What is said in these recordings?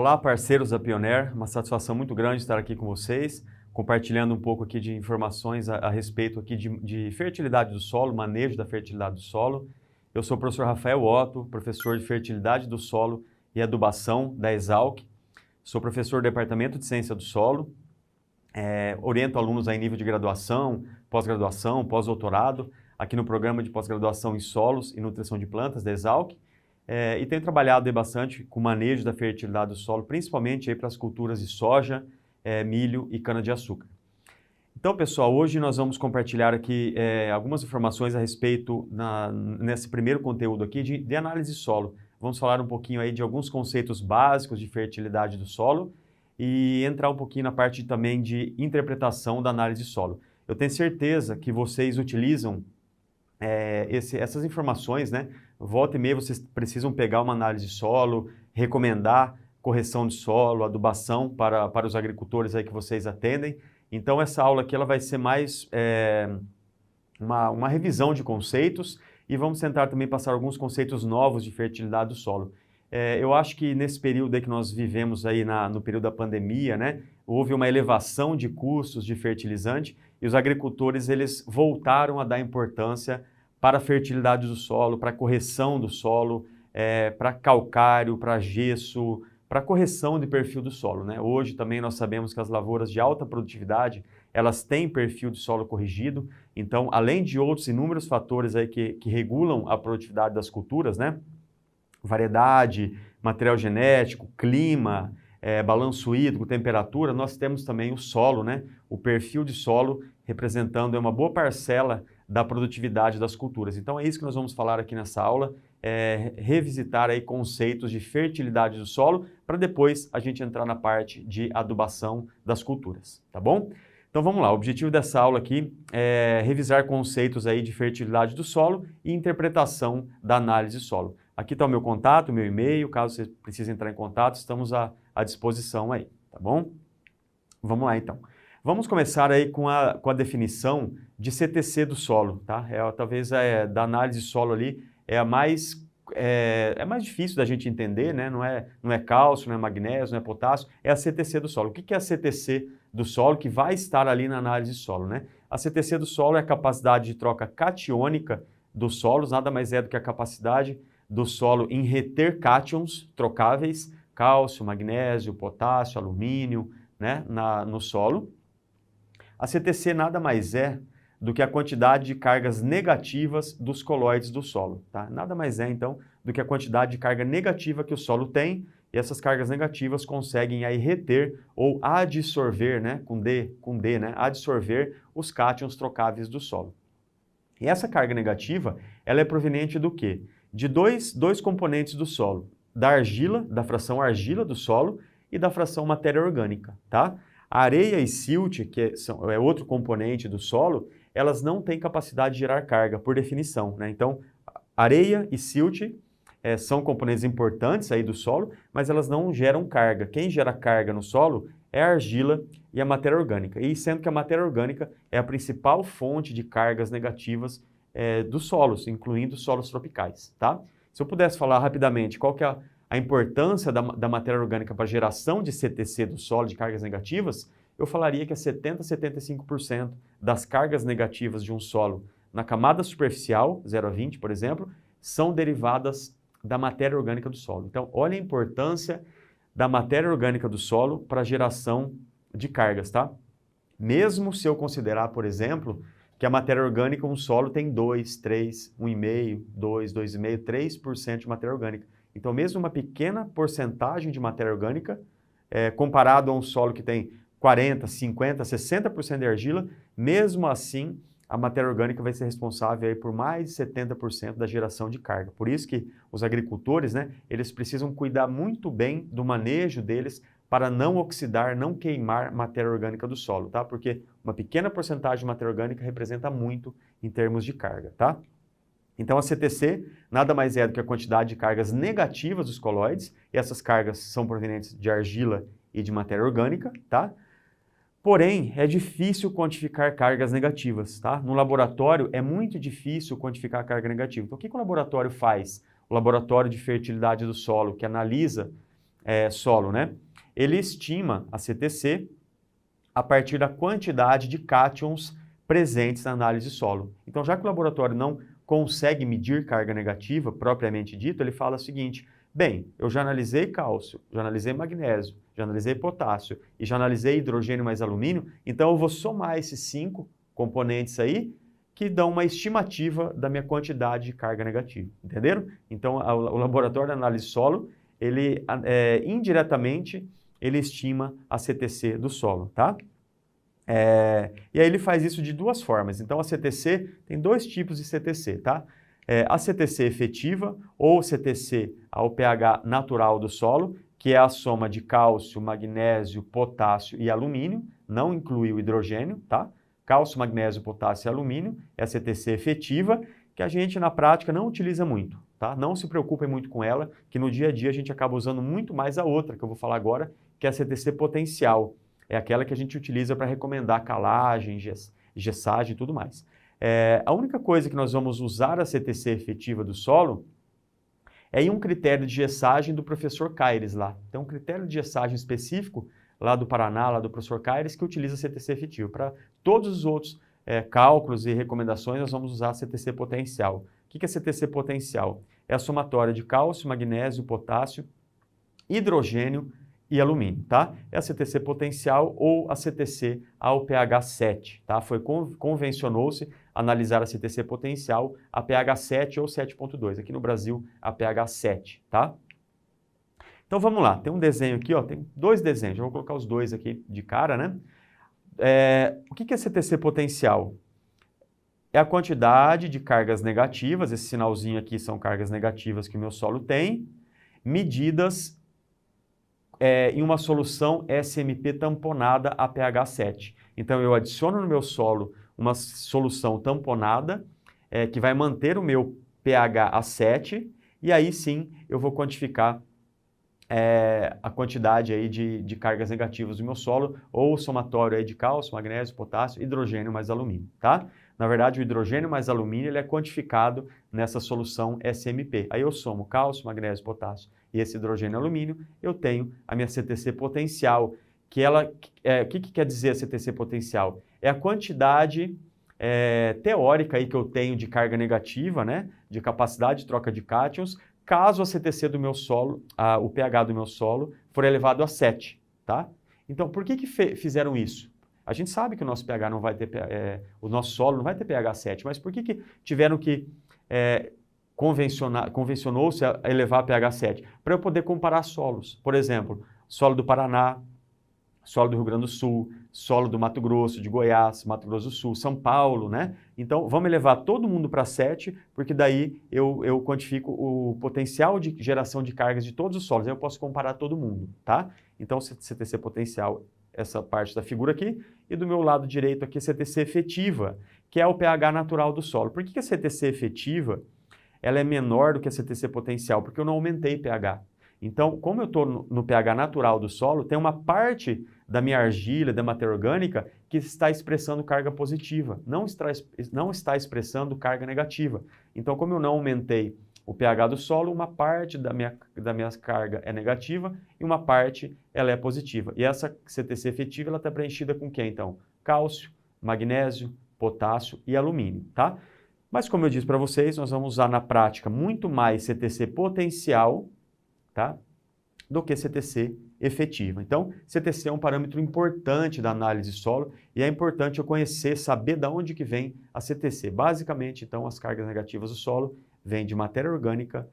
Olá, parceiros da Pioneer, uma satisfação muito grande estar aqui com vocês, compartilhando um pouco aqui de informações a respeito aqui de fertilidade do solo, manejo da fertilidade do solo. Eu sou o professor Rafael Otto, professor de fertilidade do solo e adubação da Exalc. Sou professor do Departamento de Ciência do Solo, oriento alunos em nível de graduação, pós-graduação, pós-doutorado, aqui no programa de pós-graduação em solos e nutrição de plantas da Exalc. E tenho trabalhado aí bastante com o manejo da fertilidade do solo, principalmente para as culturas de soja, milho e cana-de-açúcar. Então, pessoal, hoje nós vamos compartilhar aqui algumas informações a respeito, nesse primeiro conteúdo aqui, de análise de solo. Vamos falar um pouquinho aí de alguns conceitos básicos de fertilidade do solo e entrar um pouquinho na parte também de interpretação da análise de solo. Eu tenho certeza que vocês utilizam essas informações, né? Volta e meia vocês precisam pegar uma análise de solo, recomendar correção de solo, adubação para os agricultores aí que vocês atendem. Então essa aula aqui ela vai ser mais uma revisão de conceitos e vamos tentar também passar alguns conceitos novos de fertilidade do solo. Eu acho que nesse período aí que nós vivemos aí no período da pandemia, né, houve uma elevação de custos de fertilizante e os agricultores eles voltaram a dar importância para a fertilidade do solo, para a correção do solo, para calcário, para gesso, para correção de perfil do solo, né? Hoje também nós sabemos que as lavouras de alta produtividade, elas têm perfil de solo corrigido, então além de outros inúmeros fatores aí que regulam a produtividade das culturas, né? Variedade, material genético, clima, balanço hídrico, temperatura, nós temos também o solo, né? O perfil de solo representando uma boa parcela da produtividade das culturas. Então é isso que nós vamos falar aqui nessa aula, revisitar aí conceitos de fertilidade do solo, para depois a gente entrar na parte de adubação das culturas, tá bom? Então vamos lá, o objetivo dessa aula aqui é revisar conceitos aí de fertilidade do solo e interpretação da análise de solo. Aqui está o meu contato, meu e-mail, caso você precise entrar em contato, estamos à disposição aí, tá bom? Vamos lá então. Vamos começar aí com a definição de CTC do solo, tá? Talvez da análise de solo ali é mais difícil da gente entender, né? Não é cálcio, não é magnésio, não é potássio, é a CTC do solo. O que é a CTC do solo que vai estar ali na análise de solo, né? A CTC do solo é a capacidade de troca catiônica dos solos, nada mais é do que a capacidade do solo em reter cátions trocáveis, cálcio, magnésio, potássio, alumínio, né? No solo. A CTC nada mais é do que a quantidade de cargas negativas dos colóides do solo, tá? Nada mais é, então, do que a quantidade de carga negativa que o solo tem, e essas cargas negativas conseguem aí reter ou adsorver, né, com D, né, adsorver os cátions trocáveis do solo. E essa carga negativa, ela é proveniente do quê? De dois componentes do solo, da argila, da fração argila do solo e da fração matéria orgânica, tá? A areia e silt, que é outro componente do solo, elas não têm capacidade de gerar carga, por definição, né? Então, areia e silt são componentes importantes aí do solo, mas elas não geram carga. Quem gera carga no solo é a argila e a matéria orgânica. E sendo que a matéria orgânica é a principal fonte de cargas negativas dos solos, incluindo solos tropicais, tá? Se eu pudesse falar rapidamente qual que é a importância da matéria orgânica para a geração de CTC do solo, de cargas negativas, eu falaria que 70% a 75% das cargas negativas de um solo na camada superficial, 0 a 20, por exemplo, são derivadas da matéria orgânica do solo. Então, olha a importância da matéria orgânica do solo para a geração de cargas, tá? Mesmo se eu considerar, por exemplo, que a matéria orgânica, um solo tem 2, 3, 1,5, 2, 2,5, 3% de matéria orgânica. Então, mesmo uma pequena porcentagem de matéria orgânica, comparado a um solo que tem 40%, 50%, 60% de argila, mesmo assim, a matéria orgânica vai ser responsável aí por mais de 70% da geração de carga. Por isso que os agricultores, né, eles precisam cuidar muito bem do manejo deles para não oxidar, não queimar matéria orgânica do solo, tá? Porque uma pequena porcentagem de matéria orgânica representa muito em termos de carga, tá? Então, a CTC nada mais é do que a quantidade de cargas negativas dos colóides, e essas cargas são provenientes de argila e de matéria orgânica, tá? Porém, é difícil quantificar cargas negativas, tá? No laboratório, é muito difícil quantificar a carga negativa. Então, o que o laboratório faz? O laboratório de fertilidade do solo, que analisa solo, né? Ele estima a CTC a partir da quantidade de cátions presentes na análise de solo. Então, já que o laboratório não consegue medir carga negativa, propriamente dito, ele fala o seguinte: bem, eu já analisei cálcio, já analisei magnésio, já analisei potássio e já analisei hidrogênio mais alumínio, então eu vou somar esses 5 componentes aí que dão uma estimativa da minha quantidade de carga negativa, entenderam? Então, o laboratório de análise de solo, ele indiretamente, ele estima a CTC do solo, tá? E aí ele faz isso de 2 formas. Então, a CTC tem 2 tipos de CTC, tá? A CTC efetiva ou CTC ao pH natural do solo, que é a soma de cálcio, magnésio, potássio e alumínio, não inclui o hidrogênio, tá? Cálcio, magnésio, potássio e alumínio é a CTC efetiva, que a gente na prática não utiliza muito, tá? Não se preocupem muito com ela, que no dia a dia a gente acaba usando muito mais a outra, que eu vou falar agora, que é a CTC potencial. É aquela que a gente utiliza para recomendar calagem, gessagem e tudo mais. A única coisa que nós vamos usar a CTC efetiva do solo é em um critério de gessagem do professor Caires lá. Tem um critério de gessagem específico lá do Paraná, lá do professor Caires, que utiliza a CTC efetiva. Para todos os outros cálculos e recomendações, nós vamos usar a CTC potencial. O que é a CTC potencial? É a somatória de cálcio, magnésio, potássio, hidrogênio e alumínio, tá? É a CTC potencial ou a CTC ao pH 7, tá? Convencionou-se analisar a CTC potencial a pH 7 ou 7.2. Aqui no Brasil, a pH 7, tá? Então vamos lá, tem um desenho aqui, ó, tem 2 desenhos, eu vou colocar os 2 aqui de cara, né? O que é CTC potencial? É a quantidade de cargas negativas, esse sinalzinho aqui são cargas negativas que o meu solo tem, medidas em uma solução SMP tamponada a pH 7. Então eu adiciono no meu solo uma solução tamponada que vai manter o meu pH a 7 e aí sim eu vou quantificar a quantidade aí de cargas negativas do meu solo ou o somatório aí de cálcio, magnésio, potássio, hidrogênio mais alumínio, tá? Na verdade, o hidrogênio mais alumínio ele é quantificado nessa solução SMP. Aí eu somo cálcio, magnésio, potássio e esse hidrogênio e alumínio, eu tenho a minha CTC potencial, que ela, o que quer dizer a CTC potencial? É a quantidade teórica aí que eu tenho de carga negativa, né, de capacidade de troca de cátions, caso a CTC do meu solo, o pH do meu solo, for elevado a 7, tá? Então, por que fizeram isso? A gente sabe que o nosso pH não vai ter, o nosso solo não vai ter pH 7, mas por que tiveram que convencionou-se a elevar pH 7? Para eu poder comparar solos. Por exemplo, solo do Paraná, solo do Rio Grande do Sul, solo do Mato Grosso, de Goiás, Mato Grosso do Sul, São Paulo, né? Então, vamos elevar todo mundo para 7, porque daí eu quantifico o potencial de geração de cargas de todos os solos. Aí eu posso comparar todo mundo, tá? Então, CTC potencial, essa parte da figura aqui, e do meu lado direito aqui, CTC efetiva, que é o pH natural do solo. Por que a CTC efetiva ela é menor do que a CTC potencial? Porque eu não aumentei pH. Então, como eu estou no pH natural do solo, tem uma parte da minha argila, da matéria orgânica, que está expressando carga positiva, não está expressando carga negativa. Então, como eu não aumentei o pH do solo, uma parte da minha carga é negativa e uma parte ela é positiva. E essa CTC efetiva ela está preenchida com o quê, então? Cálcio, magnésio, potássio e alumínio, tá? Mas como eu disse para vocês, nós vamos usar na prática muito mais CTC potencial, tá, do que CTC efetiva. Então, CTC é um parâmetro importante da análise de solo e é importante eu conhecer, saber de onde que vem a CTC. Basicamente, então, as cargas negativas do solo vêm de matéria orgânica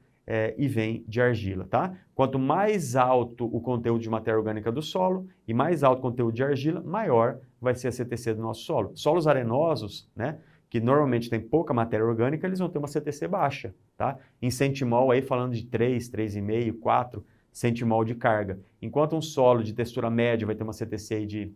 e vêm de argila, tá? Quanto mais alto o conteúdo de matéria orgânica do solo e mais alto o conteúdo de argila, maior vai ser a CTC do nosso solo. Solos arenosos, né, que normalmente tem pouca matéria orgânica, eles vão ter uma CTC baixa, tá? Em centimol aí falando de 3, 3,5, 4 centimol de carga. Enquanto um solo de textura média vai ter uma CTC aí de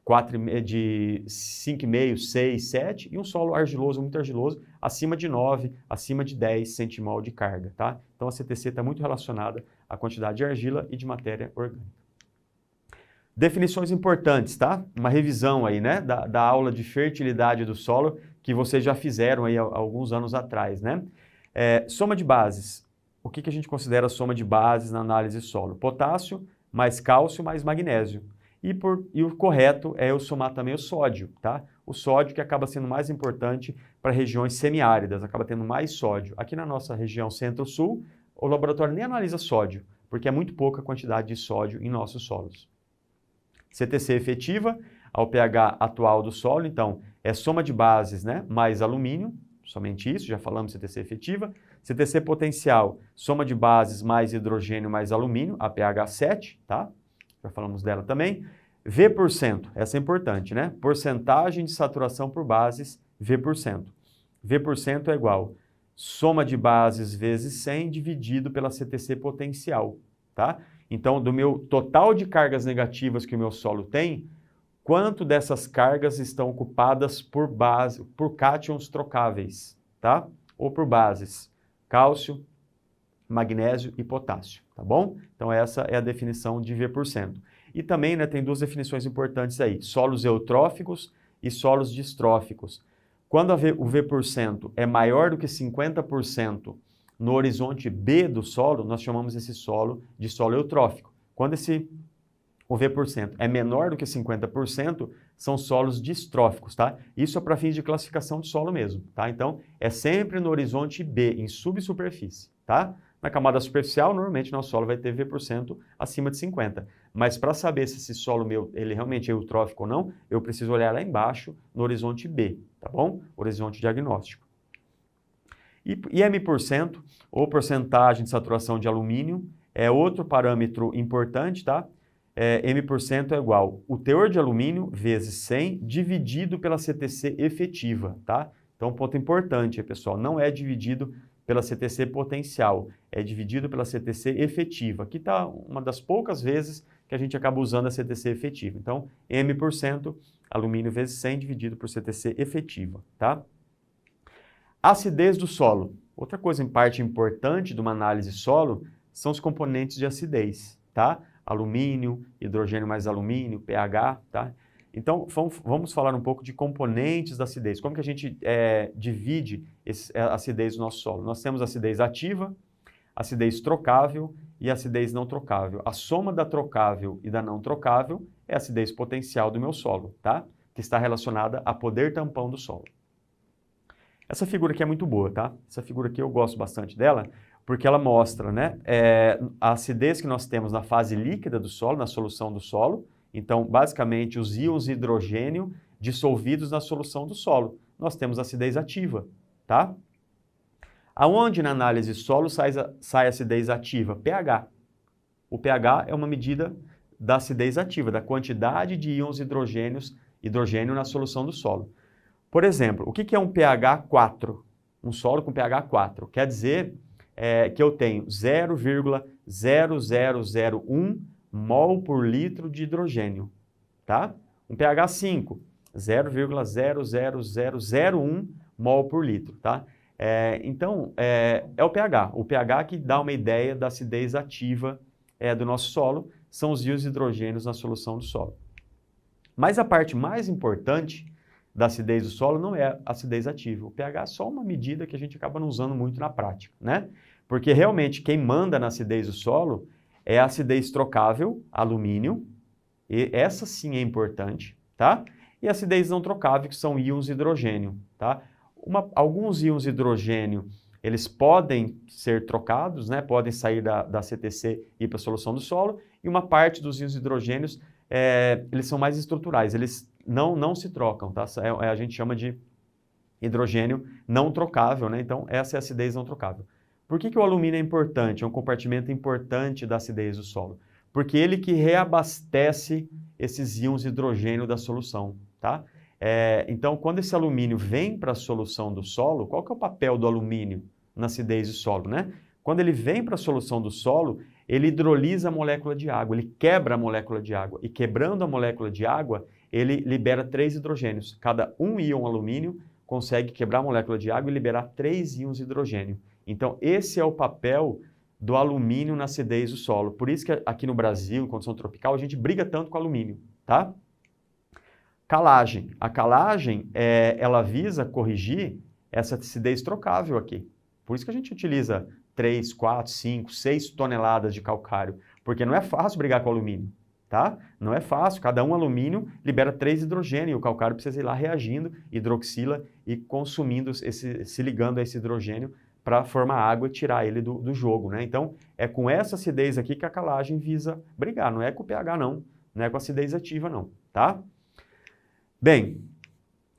5,5, 6, 7, e um solo argiloso, muito argiloso, acima de 9, acima de 10 centimol de carga, tá? Então a CTC está muito relacionada à quantidade de argila e de matéria orgânica. Definições importantes, tá? Uma revisão aí, né, da aula de fertilidade do solo, que vocês já fizeram aí há alguns anos atrás, né? Soma de bases. o que a gente considera a soma de bases na análise solo? Potássio mais cálcio mais magnésio. E o correto é eu somar também o sódio, tá? O sódio que acaba sendo mais importante para regiões semiáridas, acaba tendo mais sódio. Aqui na nossa região centro-sul, o laboratório nem analisa sódio, porque é muito pouca quantidade de sódio em nossos solos. CTC efetiva, ao pH atual do solo, então, é soma de bases, né, mais alumínio, somente isso, já falamos CTC efetiva. CTC potencial, soma de bases mais hidrogênio mais alumínio, a pH 7, tá? Já falamos dela também. V%, essa é importante, né? Porcentagem de saturação por bases, V%. V% é igual soma de bases vezes 100 dividido pela CTC potencial, tá? Então, do meu total de cargas negativas que o meu solo tem, quanto dessas cargas estão ocupadas por cátions trocáveis, tá? Ou por bases, cálcio, magnésio e potássio, tá bom? Então essa é a definição de V%. E também, né, tem duas definições importantes aí, solos eutróficos e solos distróficos. Quando o V% é maior do que 50% no horizonte B do solo, nós chamamos esse solo de solo eutrófico. Quando o V% é menor do que 50%, são solos distróficos, tá? Isso é para fins de classificação de solo mesmo, tá? Então, é sempre no horizonte B, em subsuperfície, tá? Na camada superficial, normalmente, nosso solo vai ter V% acima de 50%. Mas para saber se esse solo meu, ele realmente é eutrófico ou não, eu preciso olhar lá embaixo, no horizonte B, tá bom? Horizonte diagnóstico. E M%, ou porcentagem de saturação de alumínio, é outro parâmetro importante, tá? M% é igual o teor de alumínio vezes 100 dividido pela CTC efetiva, tá? Então, ponto importante, pessoal, não é dividido pela CTC potencial, é dividido pela CTC efetiva, que está uma das poucas vezes que a gente acaba usando a CTC efetiva. Então, M%, alumínio vezes 100 dividido por CTC efetiva, tá? Acidez do solo. Outra coisa em parte importante de uma análise solo são os componentes de acidez, tá? Alumínio, hidrogênio mais alumínio, pH, tá? Então, vamos falar um pouco de componentes da acidez. Como que a gente divide a acidez do nosso solo? Nós temos acidez ativa, acidez trocável e acidez não trocável. A soma da trocável e da não trocável é a acidez potencial do meu solo, tá? Que está relacionada a poder tampão do solo. Essa figura aqui é muito boa, tá? Essa figura aqui eu gosto bastante dela, porque ela mostra, né, a acidez que nós temos na fase líquida do solo, na solução do solo. Então, basicamente, os íons hidrogênio dissolvidos na solução do solo. Nós temos acidez ativa, tá? Aonde na análise solo sai acidez ativa? pH. O pH é uma medida da acidez ativa, da quantidade de íons hidrogênio na solução do solo. Por exemplo, o que é um pH 4? Um solo com pH 4. Quer dizer que eu tenho 0,0001 mol por litro de hidrogênio, tá? Um pH 5, 0,00001 mol por litro, tá? Então, é o pH. O pH que dá uma ideia da acidez ativa do nosso solo, são os íons hidrogênios na solução do solo. Mas a parte mais importante da acidez do solo não é a acidez ativa. O pH é só uma medida que a gente acaba não usando muito na prática, né? Porque realmente quem manda na acidez do solo é a acidez trocável, alumínio, e essa sim é importante, tá? E a acidez não trocável, que são íons hidrogênio, tá? Alguns íons hidrogênio, eles podem ser trocados, né? Podem sair da CTC e ir para a solução do solo, e uma parte dos íons hidrogênios, eles são mais estruturais, eles não se trocam, tá? A gente chama de hidrogênio não trocável, né? Então, essa é a acidez não trocável. Por que o alumínio é importante? É um compartimento importante da acidez do solo. Porque ele que reabastece esses íons hidrogênio da solução, tá? Então, quando esse alumínio vem para a solução do solo, qual que é o papel do alumínio na acidez do solo, né? Quando ele vem para a solução do solo, ele hidrolisa a molécula de água, ele quebra a molécula de água. E quebrando a molécula de água, ele libera 3 hidrogênios. Cada um íon alumínio consegue quebrar a molécula de água e liberar 3 íons hidrogênio. Então, esse é o papel do alumínio na acidez do solo. Por isso que aqui no Brasil, em condição tropical, a gente briga tanto com alumínio, tá? Calagem. A calagem, ela visa corrigir essa acidez trocável aqui, Por isso que a gente utiliza 3, 4, 5, 6 toneladas de calcário, porque não é fácil brigar com o alumínio, tá? Não é fácil, cada um alumínio libera 3 hidrogênio e o calcário precisa ir lá reagindo, hidroxila e consumindo, se ligando a esse hidrogênio para formar água e tirar ele do jogo, né? Então, é com essa acidez aqui que a calagem visa brigar, não é com o pH não, não é com a acidez ativa não, tá? Bem,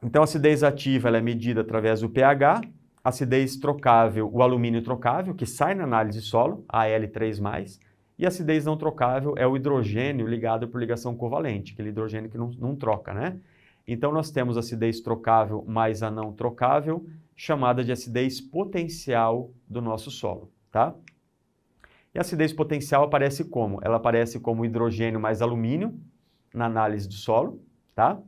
então a acidez ativa ela é medida através do pH, acidez trocável, o alumínio trocável, que sai na análise solo, Al3+, e acidez não trocável é o hidrogênio ligado por ligação covalente, aquele hidrogênio que não troca, né? Então nós temos acidez trocável mais a não trocável, chamada de acidez potencial do nosso solo, tá? E a acidez potencial aparece como? Ela aparece como hidrogênio mais alumínio na análise do solo, tá?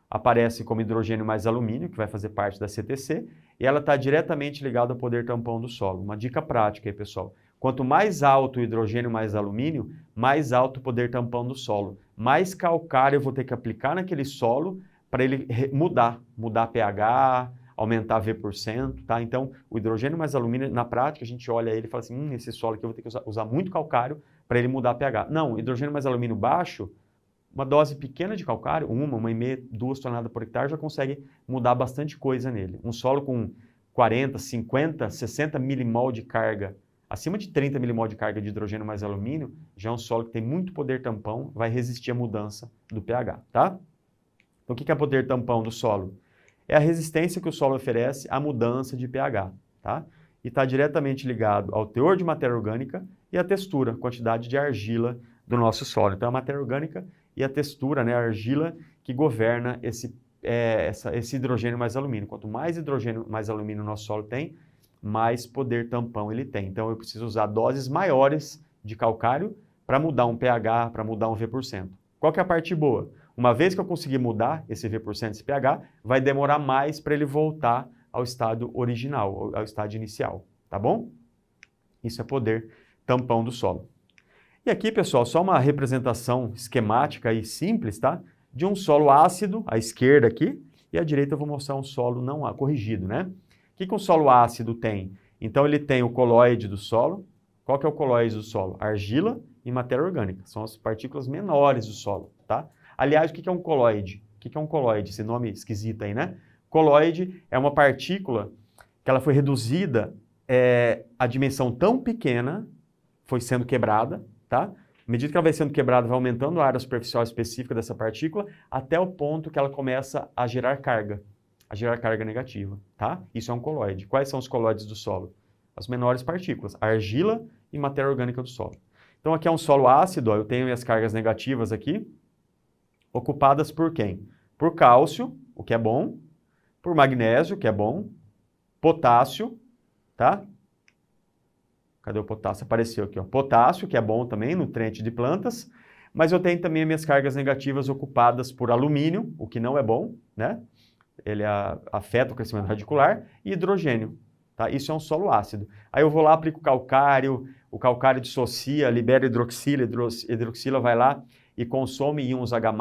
Aparece como hidrogênio mais alumínio, que vai fazer parte da CTC, e ela está diretamente ligada ao poder tampão do solo. Uma dica prática aí, pessoal. Quanto mais alto o hidrogênio mais alumínio, mais alto o poder tampão do solo. Mais calcário eu vou ter que aplicar naquele solo para ele mudar pH, aumentar V%, tá? Então, o hidrogênio mais alumínio, na prática, a gente olha ele e fala assim, esse solo aqui eu vou ter que usar muito calcário para ele mudar pH. Não, hidrogênio mais alumínio baixo, uma dose pequena de calcário, 1,5, 2 toneladas por hectare, já consegue mudar bastante coisa nele. Um solo com 40, 50, 60 milimol de carga, acima de 30 milimol de carga de hidrogênio mais alumínio, já é um solo que tem muito poder tampão, vai resistir à mudança do pH, tá? Então, o que é poder tampão do solo? É a resistência que o solo oferece à mudança de pH, tá? E está diretamente ligado ao teor de matéria orgânica e à textura, quantidade de argila do nosso solo. Então, a matéria orgânica e a textura, né, a argila, que governa esse hidrogênio mais alumínio. Quanto mais hidrogênio mais alumínio o nosso solo tem, mais poder tampão ele tem. Então, eu preciso usar doses maiores de calcário para mudar um pH, para mudar um V%. Qual que é a parte boa? Uma vez que eu conseguir mudar esse V%, esse pH, vai demorar mais para ele voltar ao estado original, ao estado inicial, tá bom? Isso é poder tampão do solo. E aqui, pessoal, só uma representação esquemática e simples, tá? De um solo ácido, à esquerda aqui, e à direita eu vou mostrar um solo não corrigido, né? O que um solo ácido tem? Então, ele tem o coloide do solo. Qual que é o coloide do solo? Argila e matéria orgânica. São as partículas menores do solo, tá? Aliás, o que é um coloide? O que é um coloide? Esse nome esquisito aí, né? Coloide é uma partícula que ela foi reduzida a dimensão tão pequena, foi sendo quebrada, tá? À medida que ela vai sendo quebrada, vai aumentando a área superficial específica dessa partícula, até o ponto que ela começa a gerar carga negativa, tá? Isso é um coloide. Quais são os coloides do solo? As menores partículas, a argila e matéria orgânica do solo. Então, aqui é um solo ácido, ó, eu tenho as cargas negativas aqui, ocupadas por quem? Por cálcio, o que é bom, por magnésio, que é bom, potássio, tá? Cadê o potássio? Apareceu aqui, ó. Potássio, que é bom também, nutriente de plantas, mas eu tenho também minhas cargas negativas ocupadas por alumínio, o que não é bom, né? Ele afeta o crescimento radicular, e hidrogênio, tá? Isso é um solo ácido. Aí eu vou lá, aplico o calcário dissocia, libera hidroxila, hidroxila vai lá e consome íons H+,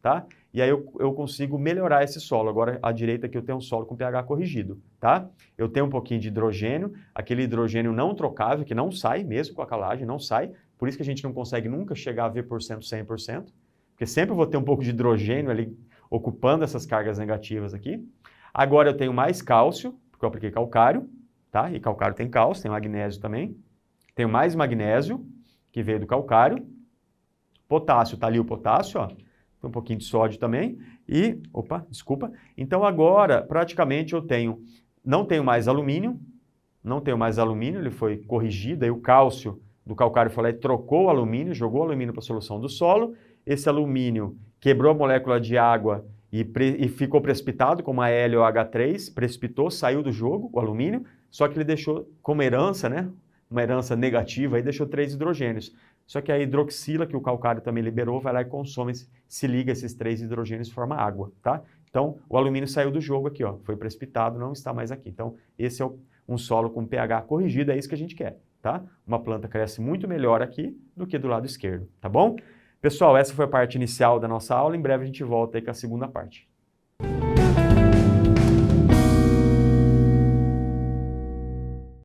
tá? E aí eu consigo melhorar esse solo. Agora, à direita aqui eu tenho um solo com pH corrigido, tá? Eu tenho um pouquinho de hidrogênio, aquele hidrogênio não trocável, que não sai, mesmo com a calagem, não sai. Por isso que a gente não consegue nunca chegar a V%, 100%, porque sempre eu vou ter um pouco de hidrogênio ali ocupando essas cargas negativas aqui. Agora eu tenho mais cálcio, porque eu apliquei calcário, tá? E calcário tem cálcio, tem magnésio também. Tenho mais magnésio, que veio do calcário. Potássio, tá ali o potássio, ó. Tem um pouquinho de sódio também. E, então agora praticamente não tenho mais alumínio, ele foi corrigido, aí o cálcio do calcário foi lá e trocou o alumínio, jogou o alumínio para a solução do solo. Esse alumínio quebrou a molécula de água e ficou precipitado, como a LOH3, precipitou, saiu do jogo o alumínio, só que ele deixou como herança, né? Uma herança negativa, aí deixou 3 hidrogênios. Só que a hidroxila, que o calcário também liberou, vai lá e consome, se liga esses 3 hidrogênios e forma água, tá? Então, o alumínio saiu do jogo aqui, ó, foi precipitado, não está mais aqui. Então, esse é um solo com pH corrigido, é isso que a gente quer, tá? Uma planta cresce muito melhor aqui do que do lado esquerdo, tá bom? Pessoal, essa foi a parte inicial da nossa aula, em breve a gente volta aí com a segunda parte.